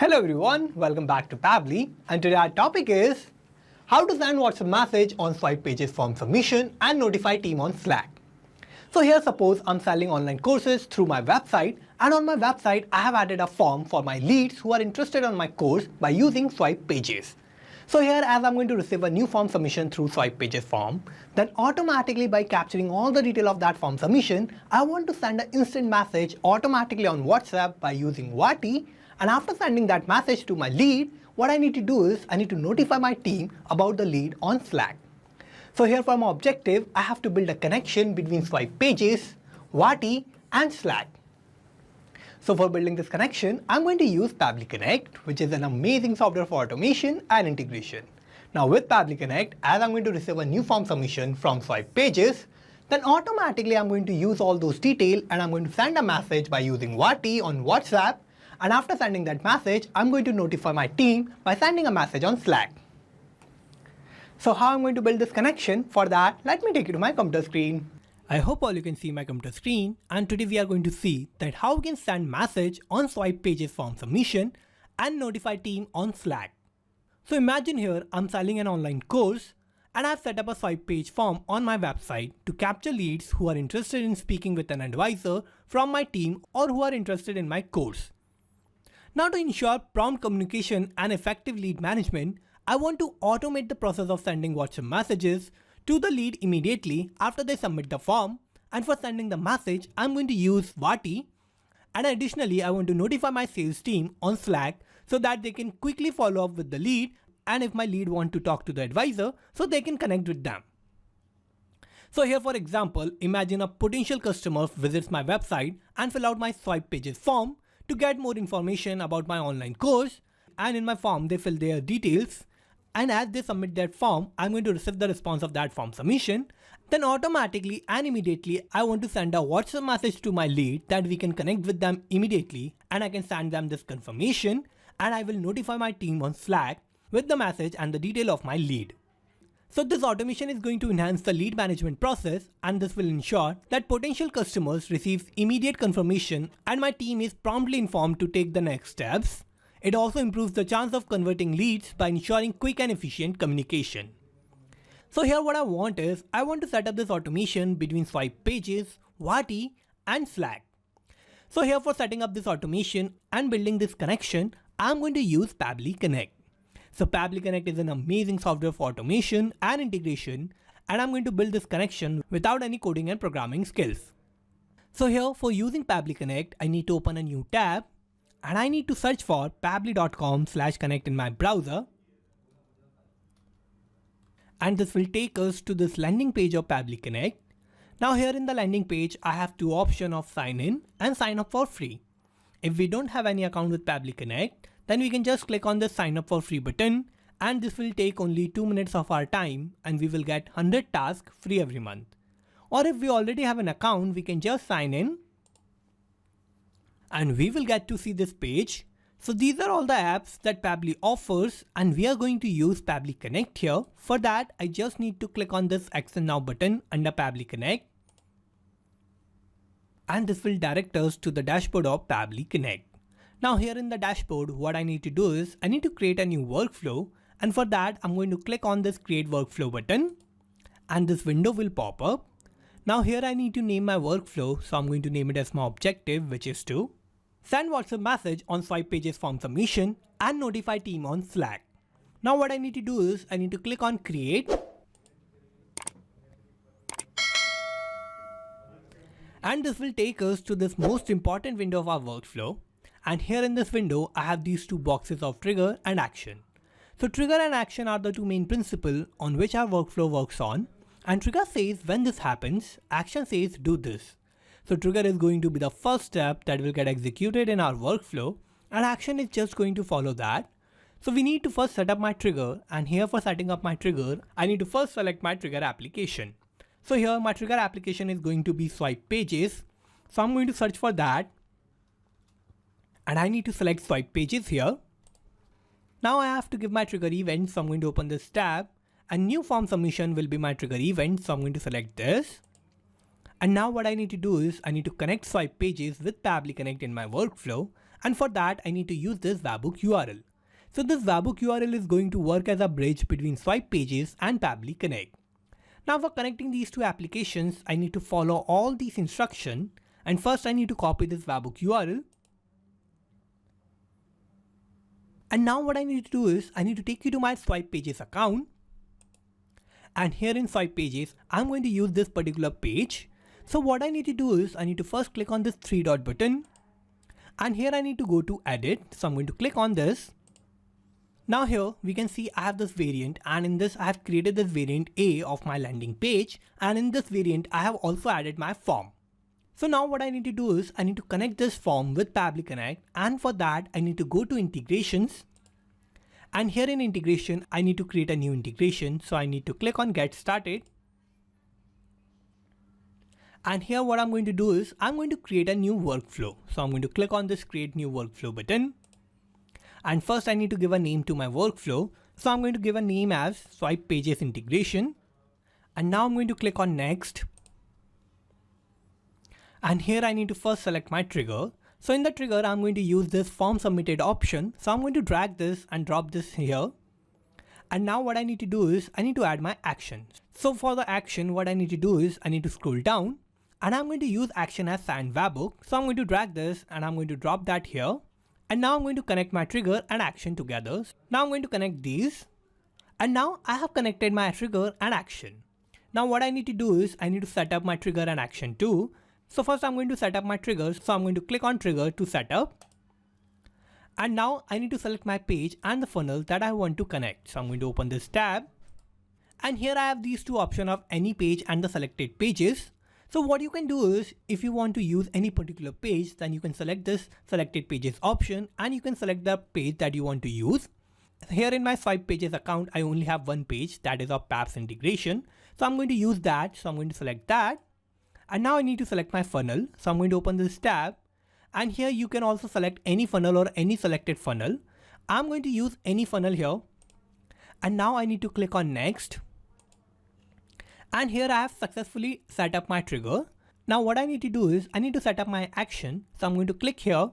Hello everyone, welcome back to Pabbly, and today our topic is how to send WhatsApp message on swipe pages form submission and notify team on Slack. So here suppose I'm selling online courses through my website, and on my website I have added a form for my leads who are interested in my course by using swipe pages. So here as I'm going to receive a new form submission through swipe pages form, then automatically by capturing all the detail of that form submission, I want to send an instant message automatically on WhatsApp by using Wati. And after sending that message to my lead, what I need to do is I need to notify my team about the lead on Slack. So here for my objective, I have to build a connection between swipe pages, Wati and Slack. So for building this connection, I'm going to use Pabbly Connect, which is an amazing software for automation and integration. Now with Pabbly Connect, as I'm going to receive a new form submission from swipe pages, then automatically I'm going to use all those details and I'm going to send a message by using Wati on WhatsApp. And after sending that message, I'm going to notify my team by sending a message on Slack. So how I'm going to build this connection? For that, let me take you to my computer screen. I hope all you can see my computer screen, and today we are going to see that how we can send message on swipe pages form submission and notify team on Slack. So imagine here I'm selling an online course and I've set up a swipe page form on my website to capture leads who are interested in speaking with an advisor from my team or who are interested in my course. Now to ensure prompt communication and effective lead management, I want to automate the process of sending WhatsApp messages to the lead immediately after they submit the form, and for sending the message, I'm going to use Wati, and additionally I want to notify my sales team on Slack so that they can quickly follow up with the lead, and if my lead want to talk to the advisor, so they can connect with them. So here for example, imagine a potential customer visits my website and fill out my swipe pages form to get more information about my online course, and in my form they fill their details, and as they submit that form, I'm going to receive the response of that form submission. Then automatically and immediately I want to send a WhatsApp message to my lead that we can connect with them immediately, and I can send them this confirmation, and I will notify my team on Slack with the message and the detail of my lead. So this automation is going to enhance the lead management process, and this will ensure that potential customers receive immediate confirmation and my team is promptly informed to take the next steps. It also improves the chance of converting leads by ensuring quick and efficient communication. So here what I want is, I want to set up this automation between swipe pages, Wati and Slack. So here for setting up this automation and building this connection, I'm going to use Pabbly Connect. So Pabbly Connect is an amazing software for automation and integration, and I'm going to build this connection without any coding and programming skills. So here for using Pabbly Connect, I need to open a new tab and I need to search for pabbly.com/connect in my browser. And this will take us to this landing page of Pabbly Connect. Now here in the landing page, I have two options of sign in and sign up for free. If we don't have any account with Pabbly Connect, then we can just click on the sign up for free button, and this will take only 2 minutes of our time and we will get 100 tasks free every month. Or if we already have an account, we can just sign in and we will get to see this page. So these are all the apps that Pabbly offers, and we are going to use Pabbly Connect here. For that, I just need to click on this Access Now button under Pabbly Connect, and this will direct us to the dashboard of Pabbly Connect. Now here in the dashboard, what I need to do is I need to create a new workflow, and for that I'm going to click on this create workflow button and this window will pop up. Now here I need to name my workflow, so I'm going to name it as my objective, which is to send WhatsApp message on swipe pages form submission and notify team on Slack. Now what I need to do is I need to click on create, and this will take us to this most important window of our workflow. And here in this window, I have these two boxes of trigger and action. So trigger and action are the two main principles on which our workflow works on. And trigger says when this happens, action says do this. So trigger is going to be the first step that will get executed in our workflow, and action is just going to follow that. So we need to first set up my trigger, and here for setting up my trigger, I need to first select my trigger application. So here my trigger application is going to be swipe pages. So I'm going to search for that. And I need to select swipe pages here. Now I have to give my trigger event, so I'm going to open this tab, and new form submission will be my trigger event, so I'm going to select this. And now what I need to do is I need to connect swipe pages with Pabbly Connect in my workflow, And for that, I need to use this webhook URL. So this webhook URL is going to work as a bridge between Swipe Pages and Pabbly Connect. Now for connecting these two applications, I need to follow all these instructions. And first I need to copy this webhook URL. And now what I need to do is I need to take you to my Swipe Pages account. And here in Swipe Pages, I'm going to use this particular page. So what I need to do is I need to first click on this three dot button. And here I need to go to edit. So I'm going to click on this. Now here we can see I have this variant, and in this I have created this variant A of my landing page, and in this variant I have also added my form. So now what I need to do is I need to connect this form with Pabbly Connect, and for that I need to go to integrations, and here in integration I need to create a new integration. So I need to click on get started, and here what I'm going to do is I'm going to create a new workflow. So I'm going to click on this create new workflow button. And first I need to give a name to my workflow. So I'm going to give a name as Swipe Pages Integration. And now I'm going to click on next. And here I need to first select my trigger. So in the trigger, I'm going to use this form submitted option. So I'm going to drag this and drop this here. And now what I need to do is I need to add my action. So for the action, what I need to do is I need to scroll down, and I'm going to use action as signed webhook. So I'm going to drag this and I'm going to drop that here. And now I'm going to connect my trigger and action together. Now I'm going to connect these. And now I have connected my trigger and action. Now what I need to do is I need to set up my trigger and action too. So first I'm going to set up my trigger. So I'm going to click on trigger to set up. And now I need to select my page and the funnel that I want to connect. So I'm going to open this tab. And here I have these two options of any page and the selected pages. So what you can do is if you want to use any particular page, then you can select this selected pages option and you can select the page that you want to use. Here in my Swipe Pages account, I only have one page, that is of Pabbly integration. So I'm going to use that. So I'm going to select that. And now I need to select my funnel. So I'm going to open this tab. And here you can also select any funnel or any selected funnel. I'm going to use any funnel here. And now I need to click on next. And here I have successfully set up my trigger. Now what I need to do is I need to set up my action. So I'm going to click here.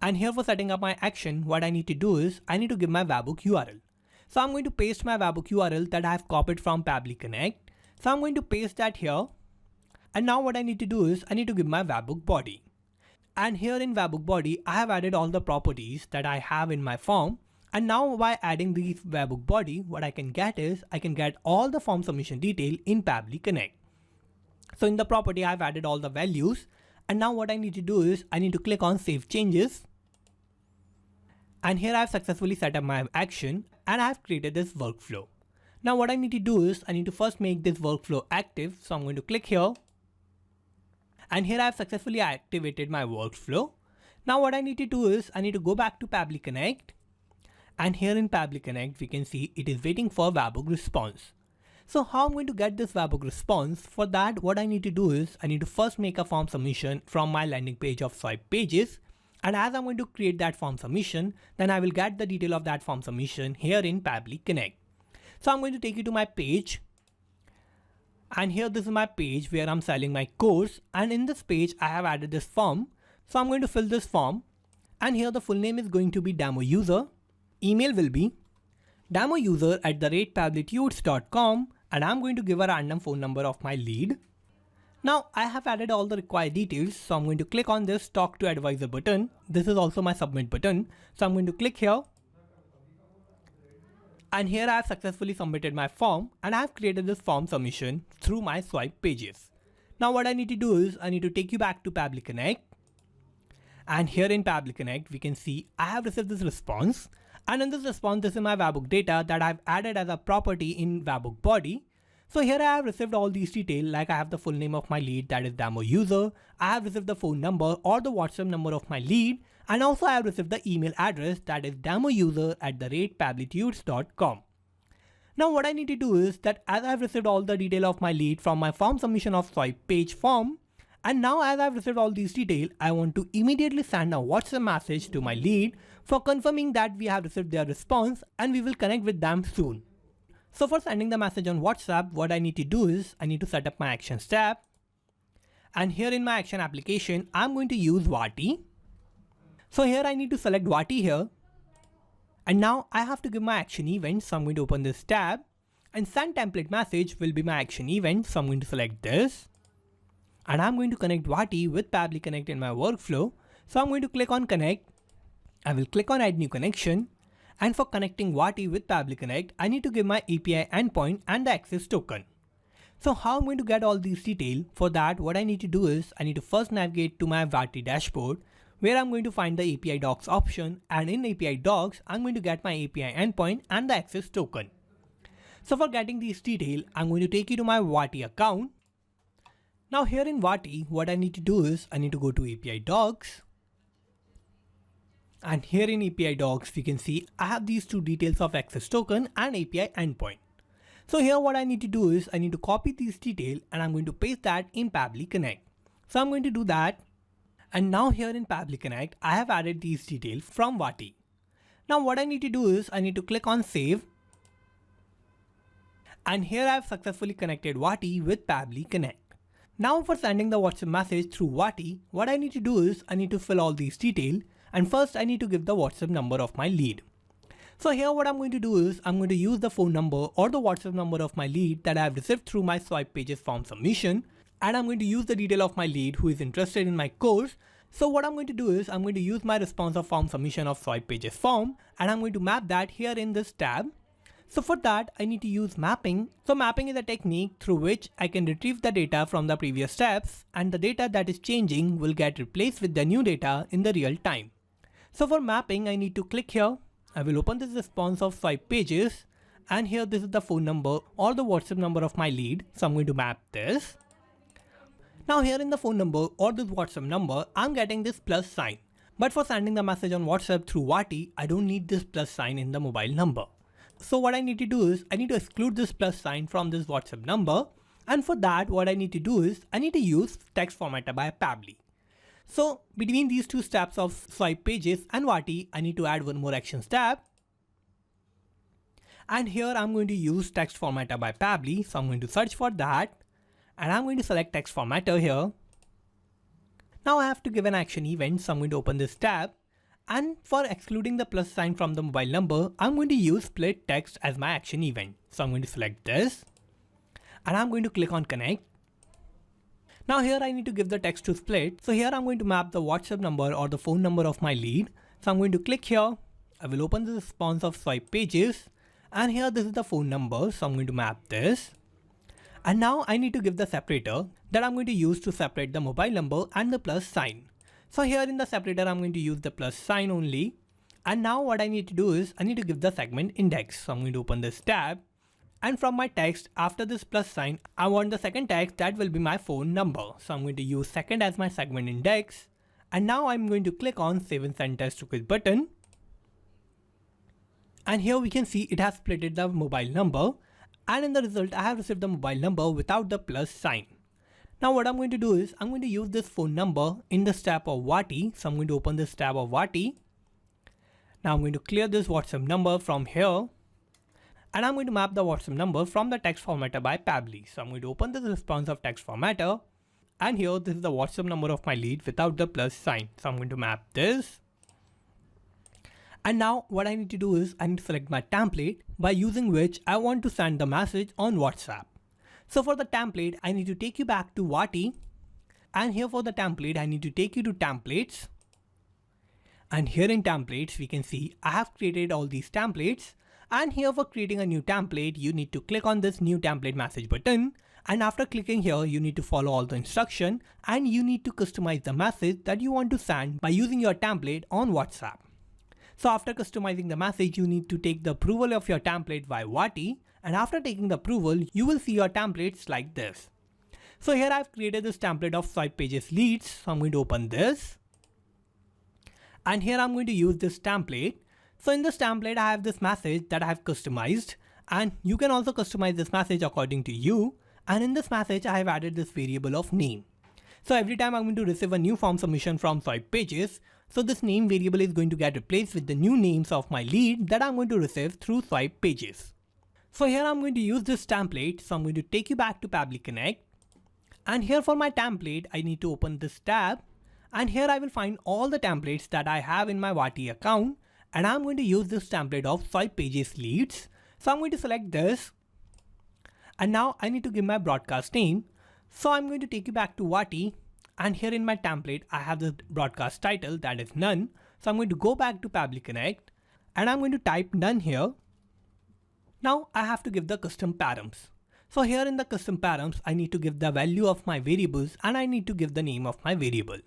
And here for setting up my action, what I need to do is I need to give my webhook URL. So I'm going to paste my webhook URL that I have copied from Pabbly Connect. So I'm going to paste that here. And now what I need to do is I need to give my webhook body. And here in webhook body, I have added all the properties that I have in my form. And now by adding the webhook body, what I can get is I can get all the form submission detail in Pabbly Connect. So in the property, I've added all the values. And now what I need to do is I need to click on save changes. And here I've successfully set up my action and I've created this workflow. Now what I need to do is I need to first make this workflow active. So I'm going to click here. And here I've successfully activated my workflow. Now what I need to do is I need to go back to Pabbly Connect. And here in Pabbly Connect, we can see it is waiting for webhook response. So how I'm going to get this webhook response? For that, what I need to do is I need to first make a form submission from my landing page of Swipe Pages. And as I'm going to create that form submission, then I will get the detail of that form submission here in Pabbly Connect. So I'm going to take you to my page. And here this is my page where I'm selling my course. And in this page, I have added this form. So I'm going to fill this form. And here the full name is going to be demo user. Email will be demouser@pabblytudes.com, and I'm going to give a random phone number of my lead. Now I have added all the required details, so I'm going to click on this talk to advisor button. This is also my submit button. So I'm going to click here. And here I have successfully submitted my form and I have created this form submission through my Swipe Pages. Now what I need to do is I need to take you back to Pabbly Connect. And here in Pabbly Connect, we can see I have received this response. And in this response, this is my webhook data that I've added as a property in webhook body. So here I have received all these details, like I have the full name of my lead, that is demo user. I have received the phone number or the WhatsApp number of my lead. And also I have received the email address, that is demouser@pabblytudes.com. Now what I need to do is that as I've received all the detail of my lead from my form submission of Swipe Page form, and now as I've received all these details, I want to immediately send a WhatsApp message to my lead for confirming that we have received their response and we will connect with them soon. So for sending the message on WhatsApp, what I need to do is I need to set up my actions tab. And here in my action application, I'm going to use Vati. So here I need to select Vati here. And now I have to give my action event. So I'm going to open this tab, and send template message will be my action event. So I'm going to select this, and I'm going to connect Vati with Pabbly Connect in my workflow. So I'm going to click on connect. I will click on add new connection. And for connecting Vati with Pabbly Connect, I need to give my API endpoint and the access token. So how I'm going to get all these details? For that, what I need to do is I need to first navigate to my Vati dashboard, where I'm going to find the API docs option, and in API docs, I'm going to get my API endpoint and the access token. So for getting these details, I'm going to take you to my Vati account. Now here in Vati, what I need to do is I need to go to API docs. And here in API docs, we can see I have these two details of access token and API endpoint. So here what I need to do is I need to copy these details, and I'm going to paste that in Pabbly Connect. So I'm going to do that. And now here in Pabbly Connect, I have added these details from Vati. Now what I need to do is I need to click on save. And here I have successfully connected Vati with Pabbly Connect. Now for sending the WhatsApp message through Vati, what I need to do is I need to fill all these details. And first I need to give the WhatsApp number of my lead. So here what I'm going to do is I'm going to use the phone number or the WhatsApp number of my lead that I have received through my swipe pages form submission. And I'm going to use the detail of my lead who is interested in my course. So what I'm going to do is I'm going to use my responsive form submission of swipe pages form, and I'm going to map that here in this tab. So for that, I need to use mapping. So mapping is a technique through which I can retrieve the data from the previous steps, and the data that is changing will get replaced with the new data in the real time. So for mapping, I need to click here. I will open this response of swipe pages, and here this is the phone number or the WhatsApp number of my lead. So I'm going to map this. Now here in the phone number or this WhatsApp number, I'm getting this plus sign. But for sending the message on WhatsApp through Vati, I don't need this plus sign in the mobile number. So what I need to do is I need to exclude this plus sign from this WhatsApp number. And for that, what I need to do is I need to use text formatter by Pabbly. So between these two steps of swipe pages and Vati, I need to add one more action step. And here I'm going to use text formatter by Pabbly. So I'm going to search for that. And I'm going to select text formatter here. Now I have to give an action event. So I'm going to open this tab. And for excluding the plus sign from the mobile number, I'm going to use split text as my action event. So I'm going to select this. And I'm going to click on connect. Now here I need to give the text to split. So here I'm going to map the WhatsApp number or the phone number of my lead. So I'm going to click here. I will open the response of swipe pages. And here this is the phone number. So I'm going to map this. And now I need to give the separator that I'm going to use to separate the mobile number and the plus sign. So here in the separator, I'm going to use the plus sign only. And now what I need to do is I need to give the segment index. So I'm going to open this tab. And from my text after this plus sign, I want the second text that will be my phone number. So I'm going to use second as my segment index. And now I'm going to click on save and send test to quiz button. And here we can see it has splitted the mobile number. And in the result, I have received the mobile number without the plus sign. Now what I'm going to do is I'm going to use this phone number in this tab of Vati. So I'm going to open this tab of Vati. Now I'm going to clear this WhatsApp number from here. And I'm going to map the WhatsApp number from the text formatter by Pabbly. So I'm going to open this response of text formatter. And here this is the WhatsApp number of my lead without the plus sign. So I'm going to map this. And now what I need to do is I need to select my template by using which I want to send the message on WhatsApp. So for the template, I need to take you back to Vati. And here for the template, I need to take you to templates. And here in templates, we can see I have created all these templates. And here for creating a new template, you need to click on this new template message button. And after clicking here, you need to follow all the instruction and you need to customize the message that you want to send by using your template on WhatsApp. So after customizing the message, you need to take the approval of your template by Vati. And after taking the approval, you will see your templates like this. So here I've created this template of swipe pages leads. So I'm going to open this. And here I'm going to use this template. So in this template, I have this message that I have customized, and you can also customize this message according to you. And in this message, I have added this variable of name. So every time I'm going to receive a new form submission from swipe pages, so this name variable is going to get replaced with the new names of my lead that I'm going to receive through swipe pages. So here I'm going to use this template. So I'm going to take you back to Pabbly Connect. And here for my template, I need to open this tab. And here I will find all the templates that I have in my Wati account, and I'm going to use this template of swipe pages leads. So I'm going to select this, and now I need to give my broadcast name. So I'm going to take you back to Wati, and here in my template I have the broadcast title, that is none. So I'm going to go back to Pabbly Connect, and I'm going to type none here. Now I have to give the custom params. So here in the custom params, I need to give the value of my variables, and I need to give the name of my variable.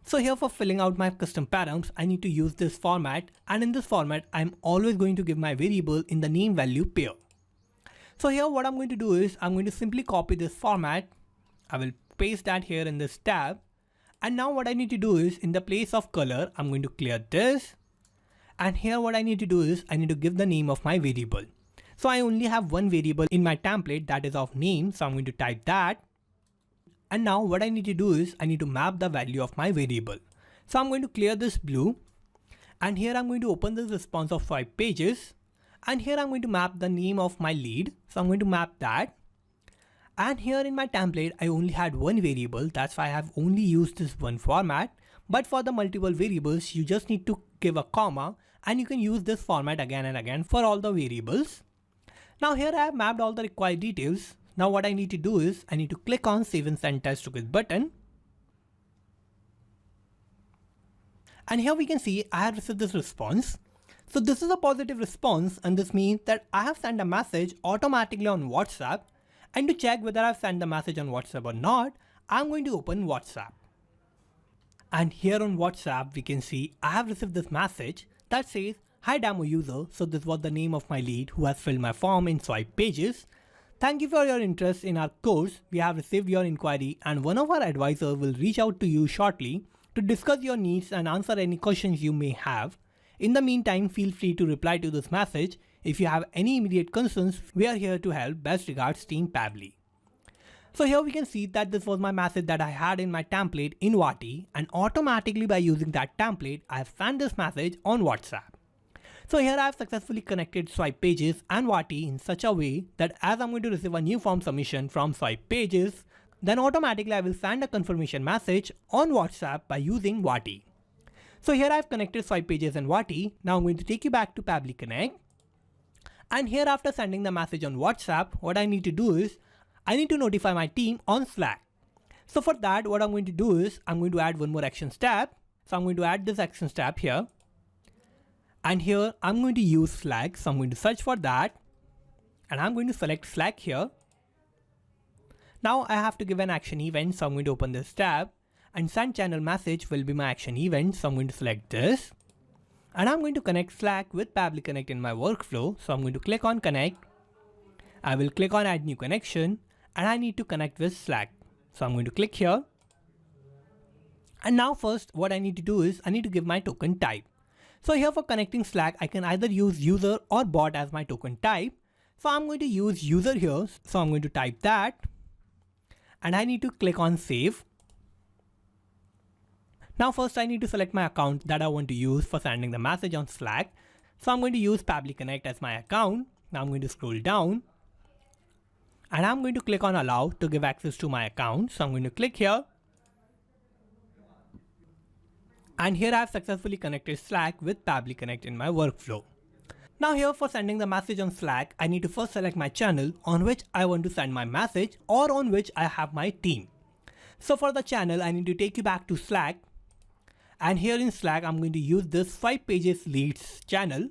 So here for filling out my custom params, I need to use this format, and in this format, I'm always going to give my variable in the name value pair. So here what I'm going to do is I'm going to simply copy this format. I will paste that here in this tab. And now what I need to do is in the place of color, I'm going to clear this. And here what I need to do is I need to give the name of my variable. So I only have one variable in my template, that is of name. So I'm going to type that. And now what I need to do is I need to map the value of my variable. So I'm going to clear this blue, and here I'm going to open this response of swipe pages, and here I'm going to map the name of my lead. So I'm going to map that. And here in my template, I only had one variable. That's why I have only used this one format. But for the multiple variables, you just need to give a comma, and you can use this format again and again for all the variables. Now here I have mapped all the required details. Now what I need to do is I need to click on Save and Send Test Request button. And here we can see I have received this response. So this is a positive response, and this means that I have sent a message automatically on WhatsApp. And to check whether I've sent the message on WhatsApp or not, I'm going to open WhatsApp. And here on WhatsApp, we can see I have received this message that says, "Hi demo user." So this was the name of my lead who has filled my form in swipe pages. Thank you for your interest in our course. We have received your inquiry, and one of our advisors will reach out to you shortly to discuss your needs and answer any questions you may have. In the meantime, feel free to reply to this message. If you have any immediate concerns, we are here to help. Best regards, Team Pabbly. So here we can see that this was my message that I had in my template in Wati, and automatically by using that template, I have sent this message on WhatsApp. So here I have successfully connected swipe pages and Wati in such a way that as I'm going to receive a new form submission from swipe pages, then automatically I will send a confirmation message on WhatsApp by using Wati. So here I have connected swipe pages and Wati. Now I'm going to take you back to Pabbly Connect. And here after sending the message on WhatsApp, what I need to do is I need to notify my team on Slack. So for that, what I'm going to do is I'm going to add one more action step. So I'm going to add this action step here. And here I'm going to use Slack. So I'm going to search for that. And I'm going to select Slack here. Now I have to give an action event. So I'm going to open this tab. And send channel message will be my action event. So I'm going to select this. And I'm going to connect Slack with Pabbly Connect in my workflow. So I'm going to click on Connect. I will click on Add New Connection. And I need to connect with Slack. So I'm going to click here. And now first what I need to do is I need to give my token type. So here for connecting Slack, I can either use user or bot as my token type. So I'm going to use user here. So I'm going to type that. And I need to click on Save. Now first I need to select my account that I want to use for sending the message on Slack. So I'm going to use Pabbly Connect as my account. Now I'm going to scroll down. And I'm going to click on Allow to give access to my account. So I'm going to click here. And here I have successfully connected Slack with Pabbly Connect in my workflow. Now here for sending the message on Slack, I need to first select my channel on which I want to send my message or on which I have my team. So for the channel, I need to take you back to Slack. And here in Slack, I'm going to use this swipe pages leads channel.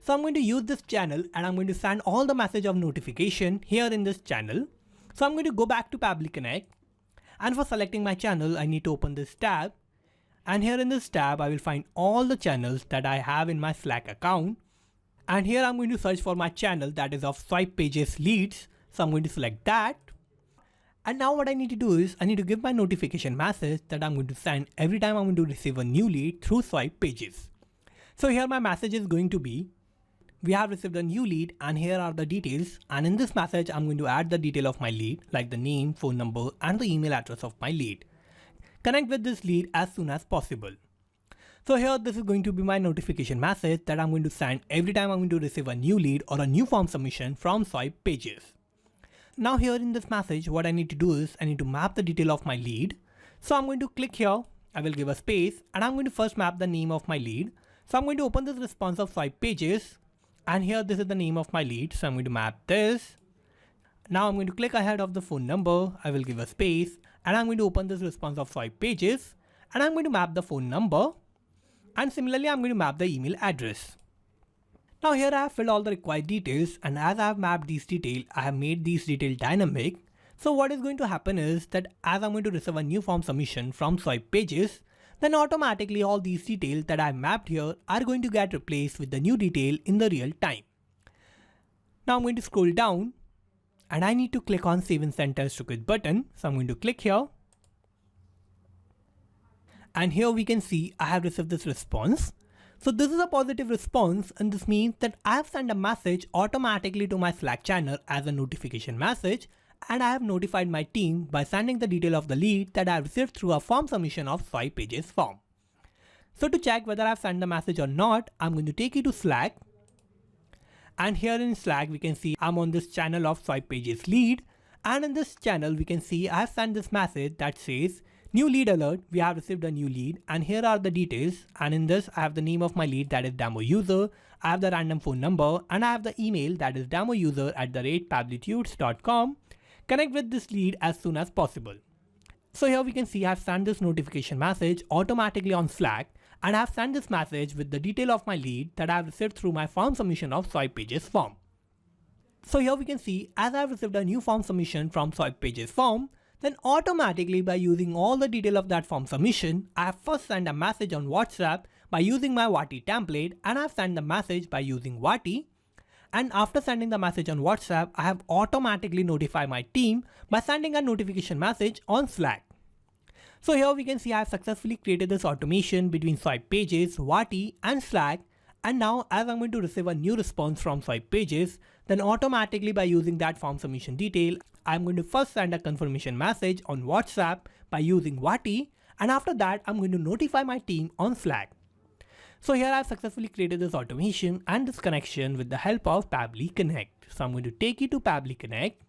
So I'm going to use this channel and I'm going to send all the message of notification here in this channel. So I'm going to go back to Pabbly Connect. And for selecting my channel, I need to open this tab. And here in this tab, I will find all the channels that I have in my Slack account. And here I'm going to search for my channel that is of swipe pages leads. So I'm going to select that. And now what I need to do is I need to give my notification message that I'm going to send every time I'm going to receive a new lead through swipe pages. So here my message is going to be, we have received a new lead and here are the details. And in this message, I'm going to add the detail of my lead, like the name, phone number, and the email address of my lead. Connect with this lead as soon as possible. So here this is going to be my notification message that I'm going to send every time I'm going to receive a new lead or a new form submission from swipe pages. Now here in this message, what I need to do is I need to map the detail of my lead. So I'm going to click here I will give a space and I'm going to first map the name of my lead. So I'm going to open this response of swipe pages and here this is the name of my lead. So I'm going to map this. Now I'm going to click ahead of the phone number. I will give a space and I'm going to open this response of swipe pages and I'm going to map the phone number. And similarly, I'm going to map the email address. Now here I have filled all the required details and as I have mapped these details, I have made these details dynamic. So what is going to happen is that as I'm going to receive a new form submission from swipe pages, then automatically all these details that I have mapped here are going to get replaced with the new detail in the real time. Now I'm going to scroll down and I need to click on Save and Send Test Request button. So I'm going to click here. And here we can see I have received this response. So this is a positive response and this means that I have sent a message automatically to my Slack channel as a notification message and I have notified my team by sending the detail of the lead that I have received through a form submission of swipe pages form. So to check whether I have sent the message or not, I'm going to take you to Slack. And here in Slack we can see I'm on this channel of swipe pages lead and in this channel we can see I have sent this message that says new lead alert, we have received a new lead and here are the details and in this I have the name of my lead that is demo user, I have the random phone number and I have the email that is demouser@pabblytudes.com. Connect with this lead as soon as possible. So here we can see I have sent this notification message automatically on Slack and I have sent this message with the detail of my lead that I have received through my form submission of swipe pages form. So here we can see as I have received a new form submission from swipe pages form, then automatically by using all the detail of that form submission, I have first sent a message on WhatsApp by using my Wati template and I have sent the message by using Wati. And after sending the message on WhatsApp, I have automatically notified my team by sending a notification message on Slack. So here we can see I have successfully created this automation between swipe pages, Wati and Slack. And now as I'm going to receive a new response from swipe pages, then automatically by using that form submission detail, I'm going to first send a confirmation message on WhatsApp by using Wati and after that I'm going to notify my team on Slack. So here I've successfully created this automation and this connection with the help of Pabbly Connect. So I'm going to take you to Pabbly Connect.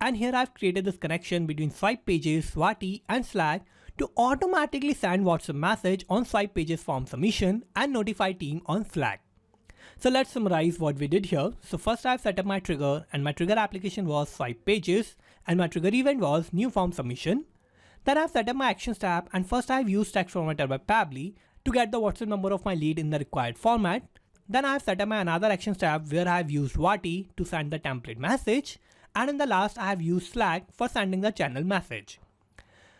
And here I've created this connection between swipe pages, Wati and Slack to automatically send WhatsApp message on swipe pages form submission and notify team on Slack. So let's summarize what we did here. So first I've set up my trigger and my trigger application was swipe pages and my trigger event was new form submission. Then I've set up my actions tab and first I've used text formatter by Pabbly to get the WhatsApp number of my lead in the required format. Then I've set up my another actions tab where I've used Wati to send the template message. And in the last I have used Slack for sending the channel message.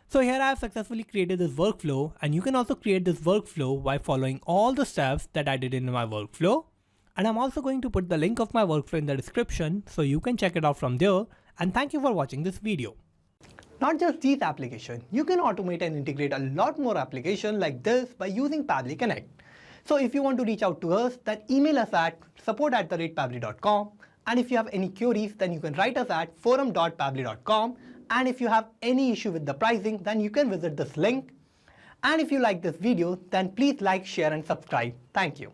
So here I have successfully created this workflow and you can also create this workflow by following all the steps that I did in my workflow. And I'm also going to put the link of my workflow in the description so you can check it out from there. And thank you for watching this video. Not just these applications, you can automate and integrate a lot more applications like this by using Pabbly Connect. So if you want to reach out to us, then email us at support@pabbly.com. And if you have any queries, then you can write us at forum.pabbly.com. And if you have any issue with the pricing, then you can visit this link. And if you like this video, then please like, share and subscribe. Thank you.